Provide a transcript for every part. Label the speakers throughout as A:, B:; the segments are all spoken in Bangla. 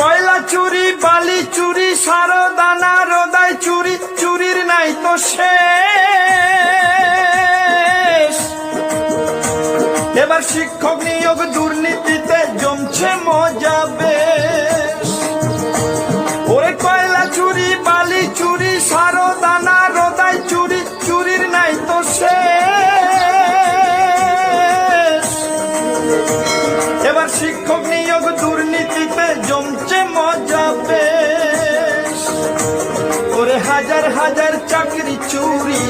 A: কয়লা চুরি, বালি চুরি, সারো দানা রোদাই চুরি, চুরির নাই তো শেষ। এবার শিক্ষক নিয়োগ দুর্নীতিতে জমছে মজা বেশ। ওরে কয়লা চুরি, বালি চুরি, সারো দানা রোদাই চুরি, চুরির নাই তো শেষ। এবার শিক্ষক নিয়োগ দুর্নীতিতে জমছে মজা বেশ। ওরে হাজার হাজার চাকরি চুরি,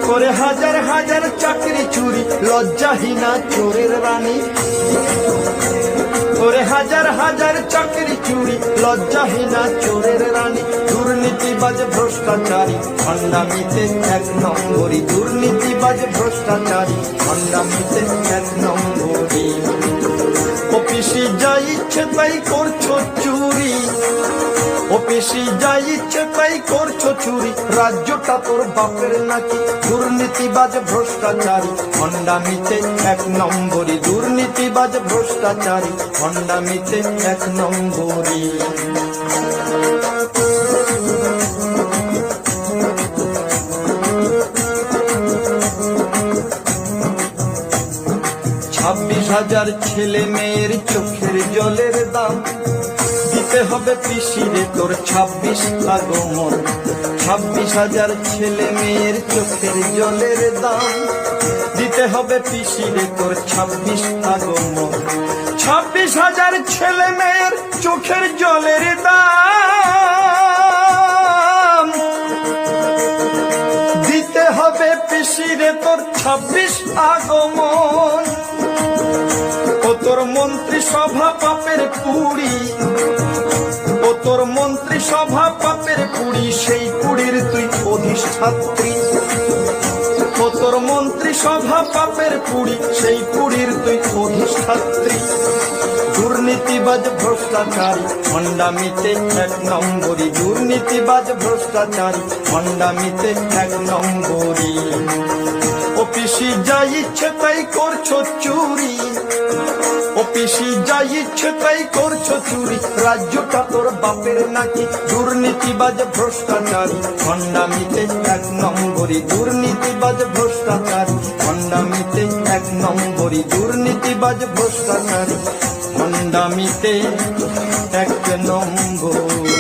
A: করে হাজার হাজার চাকরি চুরি, লজ্জাহীনা চোরের রানী। করে হাজার হাজার চাকরি চুরি, লজ্জাহীনা চোরের রানী। দুর্নীতিবাজ ভ্রষ্টাচারী ভণ্ডামিতে এক নম্বরী, দুর্নীতিবাজ ভ্রষ্টাচারী ভণ্ডামিতে এক নম্বরী। অফিসে যা ইচ্ছে তাই করছো চুরি, অফিসে যা ইচ্ছে তাই করছো চুরি, রাজ্যটা তোর বাপের নাকি। দুর্নীতিবাজ ভ্রষ্টাচারী ভণ্ডামিতে এক নম্বরী, দুর্নীতিবাজ ভ্রষ্টাচারী ভণ্ডামিতে এক নম্বরী। 26,000 ছেলে মেয়ের চোখের জলের দাম দিতে হবে পিসিরে তোর 26 আগমন। 26,000 ছেলে মেয়ের চোখের জলের দাম দিতে হবে পিসিরে তোর 26 আগমন। 26,000 ছেলে মেয়ের চোখের জলের দাম দিতে হবে পিসিরে তোর 26 আগমন। ও তোর মন্ত্রী সভা পাপের পুরি, ও তোর মন্ত্রী সভা পাপের পুরি, সেই পুরীর তুই অধিষ্ঠাত্রী। ও তোর মন্ত্রী সভা পাপের পুরি, সেই পুরীর তুই অধিষ্ঠাত্রী। দুর্নীতিবাজ ভ্রষ্টাচারী ভণ্ডামিতে এক নম্বরী, দুর্নীতিবাজ ভ্রষ্টাচারী ভণ্ডামিতে এক নম্বরী। অফিসে যা ইচ্ছে তাই করছো চুরি, অফিসে যা ইচ্ছে তাই করছো চুরি, রাজ্যটা তোর বাপের নাকি। দুর্নীতিবাজ ভ্রষ্টাচারী ভণ্ডামিতে এক নম্বরী, দুর্নীতিবাজ ভ্রষ্টাচারী ভণ্ডামিতে এক নম্বরী, দুর্নীতিবাজ ভ্রষ্টাচারী ভণ্ডামিতে এক নম্বরী।